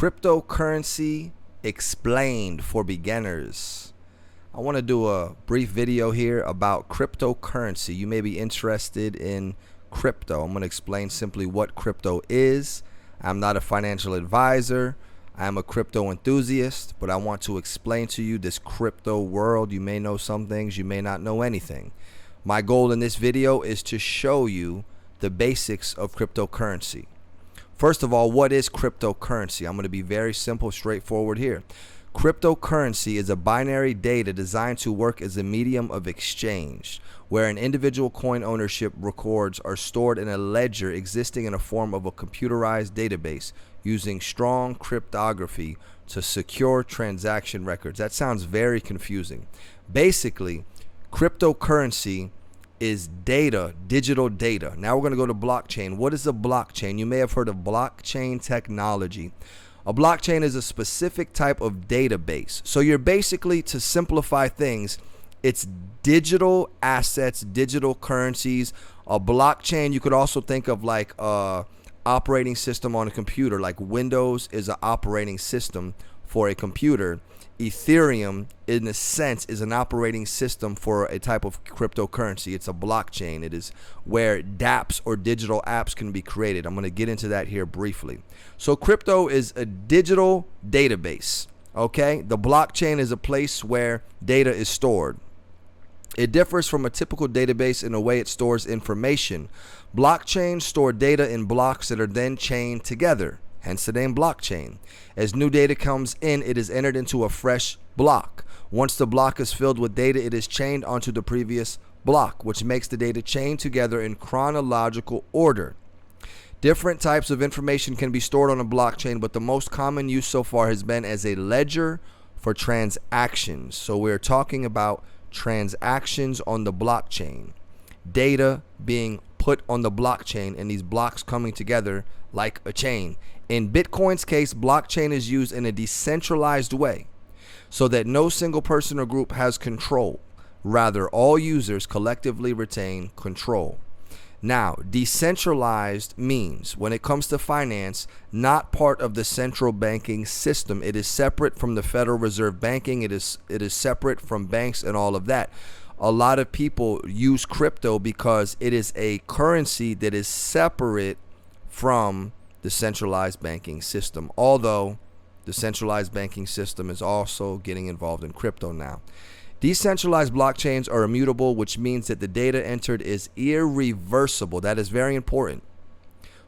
Cryptocurrency explained for beginners. I want to do a brief video here about cryptocurrency. You may be interested in crypto. I'm going to explain simply what crypto is. I'm not a financial advisor. I am a crypto enthusiast, but I want to explain to you this crypto world. You may know some things, you may not know anything. My goal in this video is to show you the basics of cryptocurrency. First of all, what is cryptocurrency? I'm going to be very simple, straightforward here. Cryptocurrency is a binary data designed to work as a medium of exchange, where an individual coin ownership records are stored in a ledger existing in a form of a computerized database using strong cryptography to secure transaction records. That sounds very confusing. Basically, cryptocurrency is data, digital data. Now we're going to go to blockchain. What is a blockchain? You may have heard of blockchain technology. A blockchain is a specific type of database. So you're basically, to simplify things, it's digital assets, digital currencies. A blockchain, you could also think of like a operating system on a computer. Like Windows is an operating system for a computer. Ethereum, in a sense, is an operating system for a type of cryptocurrency. It's a blockchain. It is where dApps or digital apps can be created. I'm going to get into that here briefly. So crypto is a digital database. Okay, the blockchain is a place where data is stored. It differs from a typical database in the way it stores information. Blockchains store data in blocks that are then chained together, hence the name blockchain. As new data comes in, it is entered into a fresh block. Once the block is filled with data, it is chained onto the previous block, which makes the data chained together in chronological order. Different types of information can be stored on a blockchain, but the most common use so far has been as a ledger for transactions. So we're talking about transactions on the blockchain, data being put on the blockchain, and these blocks coming together like a chain. In Bitcoin's case, blockchain is used in a decentralized way so that no single person or group has control. Rather, all users collectively retain control. Now, decentralized means, when it comes to finance, not part of the central banking system. It is separate from the Federal Reserve banking. It is separate from banks and all of that. A lot of people use crypto because it is a currency that is separate from the centralized banking system, although the centralized banking system is also getting involved in crypto now. Decentralized blockchains are immutable, which means that the data entered is irreversible. That is very important.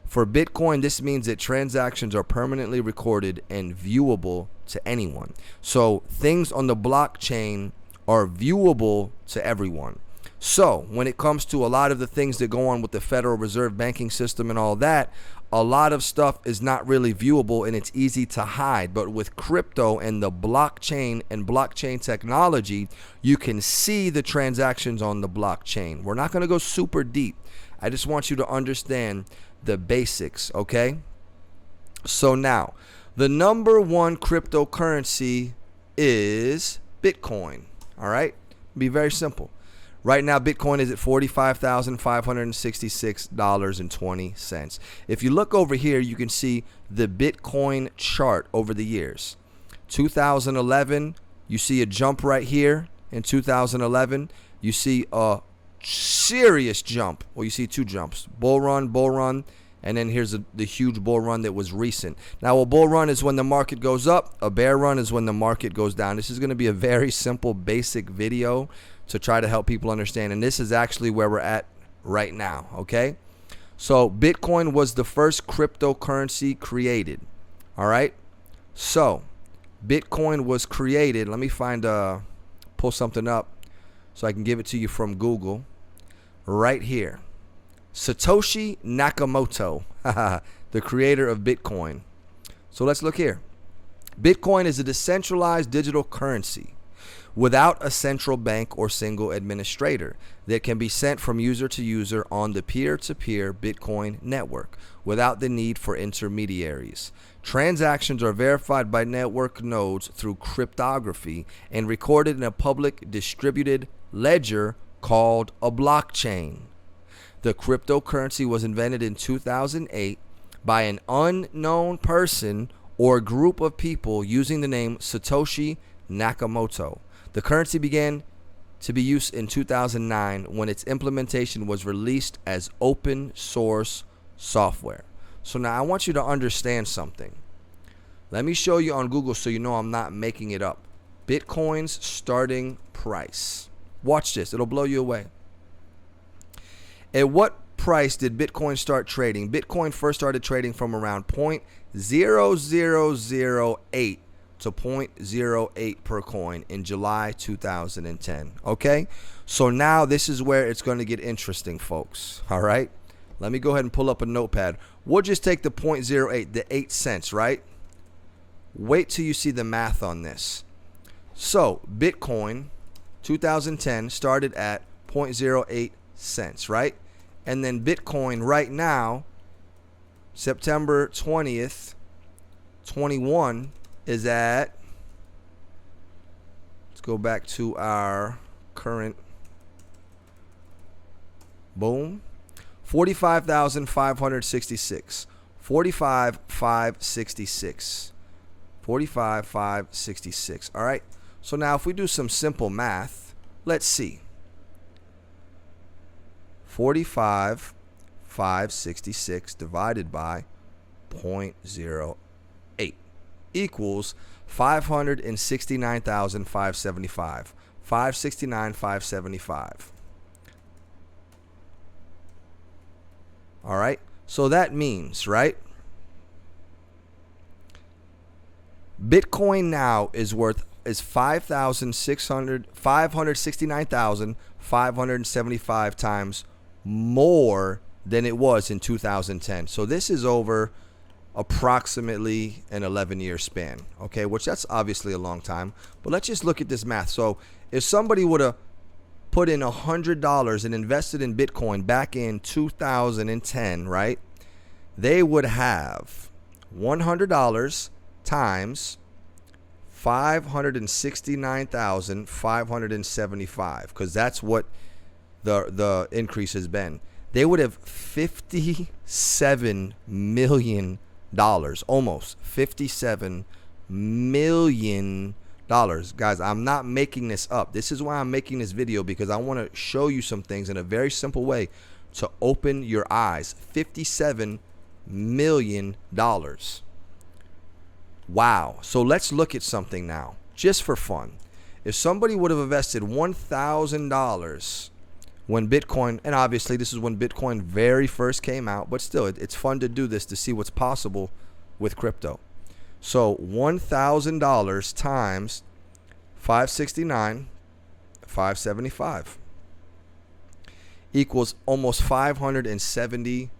For Bitcoin, this means that transactions are permanently recorded and viewable to anyone. So things on the blockchain are viewable to everyone. So when it comes to a lot of the things that go on with the Federal Reserve banking system and all that, a lot of stuff is not really viewable and it's easy to hide. But with crypto and the blockchain and blockchain technology, you can see the transactions on the blockchain. We're not going to go super deep. I just want you to understand the basics, okay? So now, the number one cryptocurrency is Bitcoin, all right? Be very simple. Right now, Bitcoin is at $45,566.20. If you look over here, you can see the Bitcoin chart over the years. 2011, you see a jump right here. In 2011, you see a serious jump. Well, you see two jumps. Bull run, and then here's the huge bull run that was recent. Now, a bull run is when the market goes up. A bear run is when the market goes down. This is going to be a very simple, basic video to try to help people understand. And this is actually where we're at right now, okay? So Bitcoin was the first cryptocurrency created, all right? So Bitcoin was created. Let me pull something up so I can give it to you from Google right here. Satoshi Nakamoto, the creator of Bitcoin. So let's look here. Bitcoin is a decentralized digital currency without a central bank or single administrator that can be sent from user to user on the peer-to-peer Bitcoin network without the need for intermediaries. Transactions are verified by network nodes through cryptography and recorded in a public distributed ledger called a blockchain. The cryptocurrency was invented in 2008 by an unknown person or a group of people using the name Satoshi Nakamoto. The currency began to be used in 2009 when its implementation was released as open source software. So now I want you to understand something. Let me show you on Google so you know I'm not making it up. Bitcoin's starting price. Watch this. It'll blow you away. At what price did Bitcoin start trading? Bitcoin first started trading from around 0.0008 to 0.08 per coin in July 2010. Okay? So now this is where it's going to get interesting, folks. All right? Let me go ahead and pull up a notepad. We'll just take the 0.08, the 8 cents, right? Wait till you see the math on this. So Bitcoin 2010 started at 0.08 cents, right? And then Bitcoin right now, September 20th, 21, is at, let's go back to our current, boom, 45,566. 45,566. 45,566. All right. So now if we do some simple math, let's see. 45,566 divided by 0.08 equals 569,575. 569,575. All right. So that means, right? Bitcoin now is 569,575 times more than it was in 2010. So this is over approximately an 11-year span, okay, which that's obviously a long time. But let's just look at this math. So if somebody would have put in $100 and invested in Bitcoin back in 2010, right, they would have $100 times 569,575, because that's what the increase has been. They would have $57 million, almost $57 million. Guys, I'm not making this up. This is why I'm making this video, because I want to show you some things in a very simple way to open your eyes. $57 million. Wow. So let's look at something now, just for fun. If somebody would have invested $1,000 when Bitcoin, and obviously this is when Bitcoin very first came out, but still, it's fun to do this to see what's possible with crypto. So $1,000 times 569,575 equals almost $570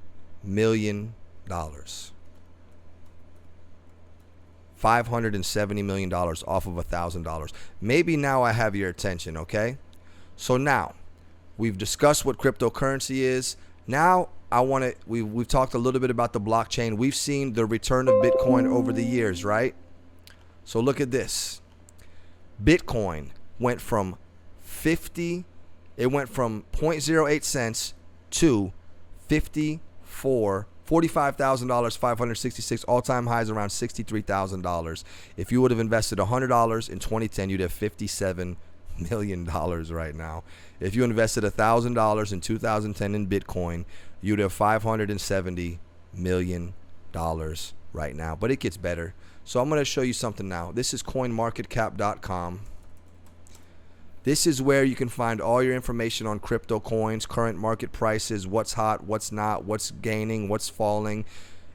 million. $570 million off of $1,000. Maybe now I have your attention, okay? So now we've discussed what cryptocurrency is. Now I want to, we've talked a little bit about the blockchain. We've seen the return of Bitcoin over the years, right? So look at this. Bitcoin went from 0.08 cents to $45,000, 566, all-time highs around $63,000. If you would have invested $100 in 2010, you'd have $57 million right now. If you invested $1,000 in 2010 in Bitcoin, you'd have $570 million right now. But it gets better. So I'm going to show you something now. This is coinmarketcap.com. This is where you can find all your information on crypto coins, current market prices, what's hot, what's not, what's gaining, what's falling.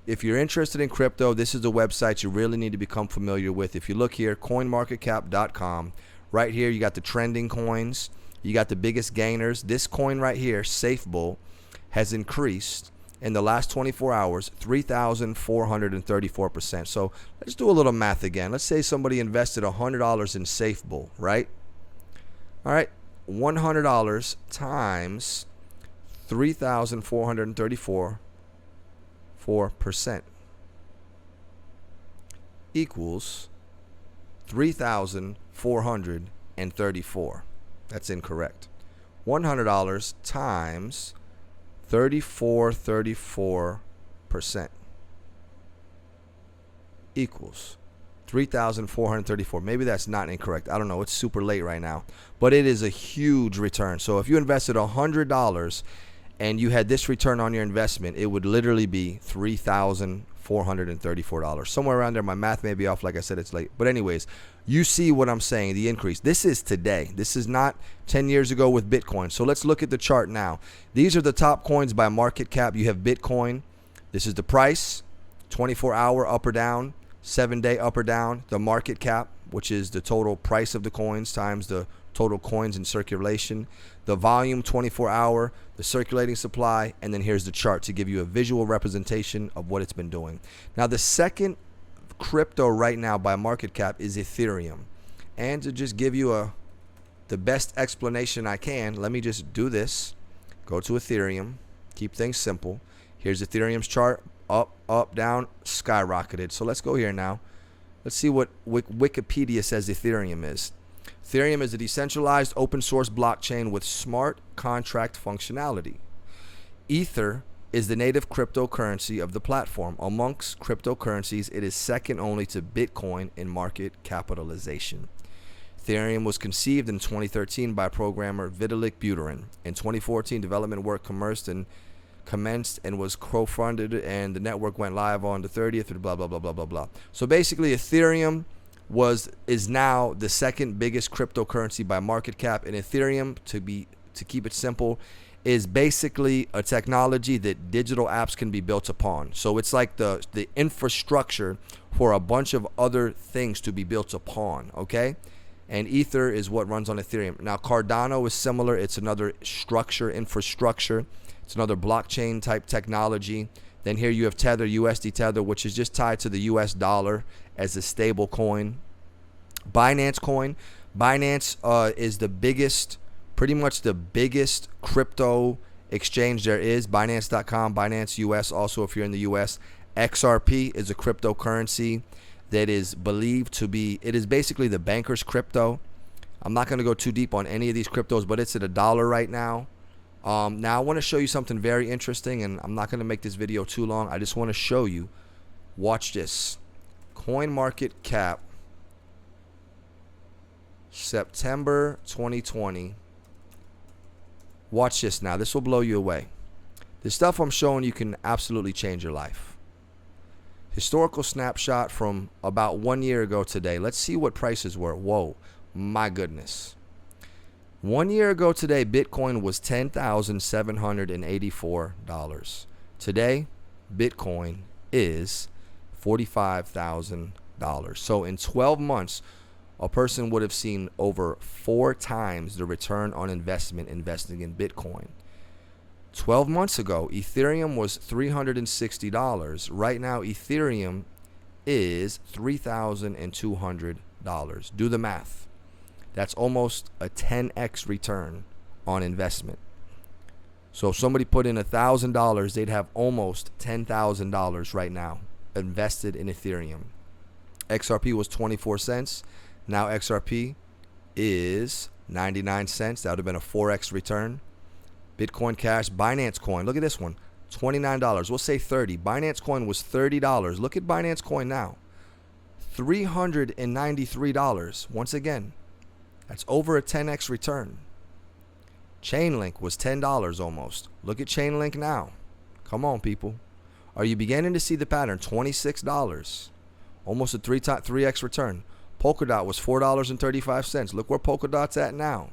If you're interested in crypto, this is the website you really need to become familiar with. If you look here, coinmarketcap.com, right here you got the trending coins, you got the biggest gainers. This coin right here, SafeBull, has increased in the last 24 hours 3,434%. So let's do a little math again. Let's say somebody invested $100 in SafeBull, right? All right, $100 times 3,434% equals 3,434. That's incorrect. $100 times 3,434%. equals 3,434. Maybe that's not incorrect. I don't know. It's super late right now. But it is a huge return. So if you invested $100 and you had this return on your investment, it would literally be $3,434. Somewhere around there. My math may be off. Like I said, it's late. But anyways, you see what I'm saying, the increase. This is today. This is not 10 years ago with Bitcoin. So let's look at the chart now. These are the top coins by market cap. You have Bitcoin. This is the price, 24-hour up or down, 7-day up or down, the market cap, which is the total price of the coins times the total coins in circulation, the volume, 24-hour, the circulating supply, and then here's the chart to give you a visual representation of what it's been doing. Now, the second crypto right now by market cap is Ethereum. And to just give you the best explanation I can, let me just do this. Go to Ethereum, keep things simple. Here's Ethereum's chart. Up, up, down, skyrocketed. So let's go here now. Let's see what Wikipedia says Ethereum is. Ethereum is a decentralized open source blockchain with smart contract functionality. Ether is the native cryptocurrency of the platform. Amongst cryptocurrencies, it is second only to Bitcoin in market capitalization. Ethereum was conceived in 2013 by programmer Vitalik Buterin. In 2014, development work commenced and was co-funded, and the network went live on the 30th, blah blah blah blah blah blah. So basically, Ethereum is now the second biggest cryptocurrency by market cap, and Ethereum, to keep it simple, is basically a technology that digital apps can be built upon. So it's like the infrastructure for a bunch of other things to be built upon, okay? And Ether is what runs on Ethereum. Now, Cardano is similar. It's another infrastructure. It's another blockchain type technology. Then here you have Tether, USD Tether, which is just tied to the US dollar as a stable coin. Binance coin. Binance is the biggest, pretty much the biggest crypto exchange there is. Binance.com, Binance US, also if you're in the US. XRP is a cryptocurrency that is believed to be, it is basically the banker's crypto. I'm not going to go too deep on any of these cryptos, but it's at $1 right now. Now I want to show you something very interesting, and I'm not going to make this video too long. I just want to show you. Watch this. Coin market cap, September 2020. Watch this now. This will blow you away. The stuff I'm showing you can absolutely change your life. Historical snapshot from about 1 year ago today. Let's see what prices were. Whoa, my goodness. 1 year ago today, Bitcoin was $10,784. Today, Bitcoin is $45,000. So in 12 months, a person would have seen over 4 times the return on investment investing in Bitcoin. 12 months ago, Ethereum was $360. Right now, Ethereum is $3,200. Do the math. That's almost a 10x return on investment. So if somebody put in $1,000, they'd have almost $10,000 right now invested in Ethereum. XRP was 24 cents. Now XRP is 99 cents. That would have been a 4x return. Bitcoin Cash, Binance Coin. Look at this one. $29. We'll say 30. Binance Coin was $30. Look at Binance Coin now. $393. Once again, that's over a 10x return. Chainlink was $10 almost. Look at Chainlink now. Come on, people. Are you beginning to see the pattern? $26. Almost a 3x return. Polkadot was $4.35. Look where Polkadot's at now.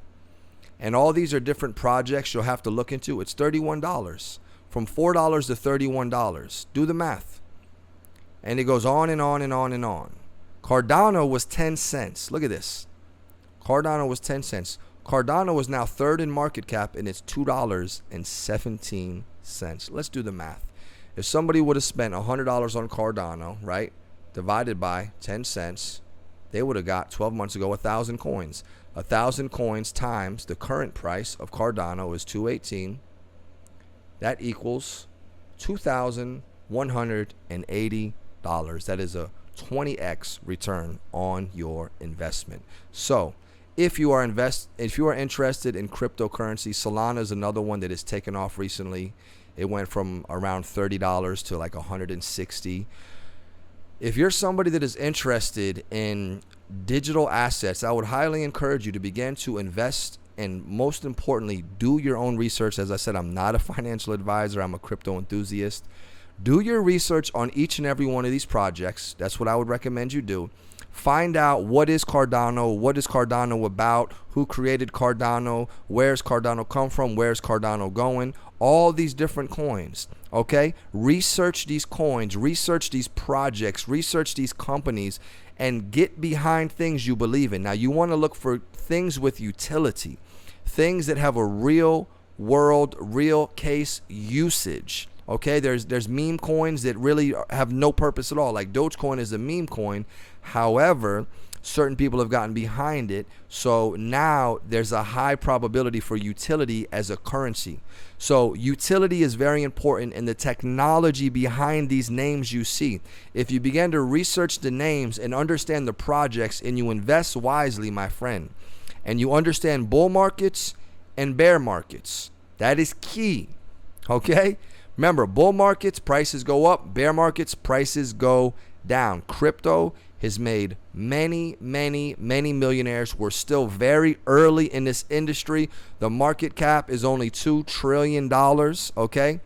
And all these are different projects you'll have to look into. It's $31. From $4 to $31. Do the math. And it goes on and on and on and on. Cardano was 10 cents. Look at this. Cardano was 10 cents. Cardano is now third in market cap, and it's $2.17. Let's do the math. If somebody would have spent $100 on Cardano, right, divided by 10 cents, they would have got 12 months ago 1,000 coins. 1,000 coins times the current price of Cardano is $2.18. That equals $2,180. That is a 20x return on your investment. So if you are interested in cryptocurrency, Solana is another one that has taken off recently. It went from around $30 to like $160. If you're somebody that is interested in digital assets, I would highly encourage you to begin to invest, and most importantly, do your own research. As I said, I'm not a financial advisor. I'm a crypto enthusiast. Do your research on each and every one of these projects. That's what I would recommend you do. Find out what is Cardano, what is Cardano about, who created Cardano, where's Cardano come from, where's Cardano going, all these different coins, okay? Research these coins, research these projects, research these companies, and get behind things you believe in. Now, you want to look for things with utility, things that have a real world, real case usage. Okay, there's meme coins that really have no purpose at all. Like Dogecoin is a meme coin. However, certain people have gotten behind it. So now there's a high probability for utility as a currency. So utility is very important in the technology behind these names you see. If you begin to research the names and understand the projects and you invest wisely, my friend, and you understand bull markets and bear markets, that is key. Okay? Remember, bull markets, prices go up. Bear markets, prices go down. Crypto has made many millionaires. We're still very early in this industry. The market cap is only $2 trillion, okay?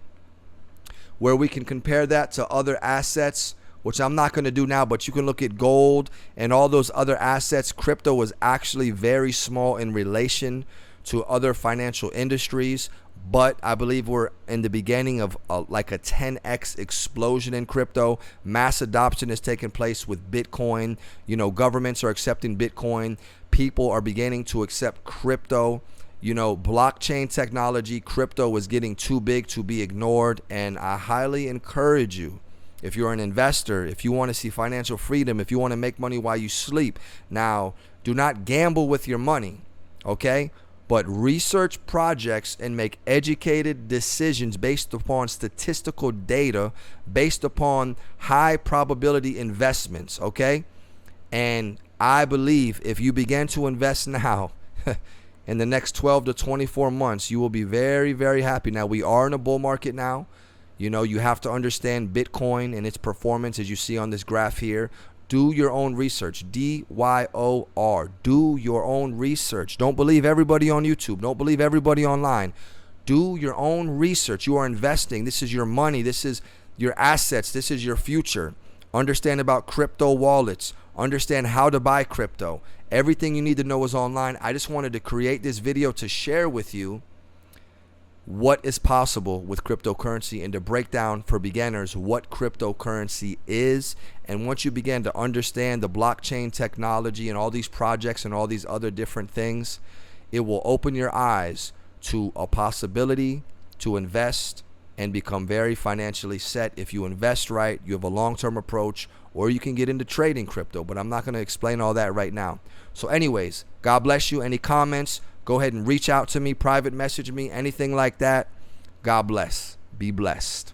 Where we can compare that to other assets, which I'm not going to do now, but you can look at gold and all those other assets. Crypto is actually very small in relation to other financial industries. But I believe we're in the beginning of like a 10x explosion in crypto. Mass adoption is taking place with Bitcoin. You know, governments are accepting Bitcoin. People are beginning to accept crypto. You know, blockchain technology, crypto is getting too big to be ignored. And I highly encourage you, if you're an investor, if you want to see financial freedom, if you want to make money while you sleep. Now, do not gamble with your money, okay? But research projects and make educated decisions based upon statistical data, based upon high probability investments, okay? And I believe if you begin to invest now, in the next 12 to 24 months, you will be very happy. Now, we are in a bull market now. You know, you have to understand Bitcoin and its performance, as you see on this graph here. Do your own research. DYOR. Do your own research. Don't believe everybody on YouTube. Don't believe everybody online. Do your own research. You are investing. This is your money. This is your assets. This is your future. Understand about crypto wallets. Understand how to buy crypto. Everything you need to know is online. I just wanted to create this video to share with you what is possible with cryptocurrency and to break down for beginners what cryptocurrency is. And once you begin to understand the blockchain technology and all these projects and all these other different things, it will open your eyes to a possibility to invest and become very financially set. If you invest right, you have a long-term approach, or you can get into trading crypto, but I'm not going to explain all that right now. So anyways, God bless you. Any comments? Go ahead and reach out to me, private message me, anything like that. God bless. Be blessed.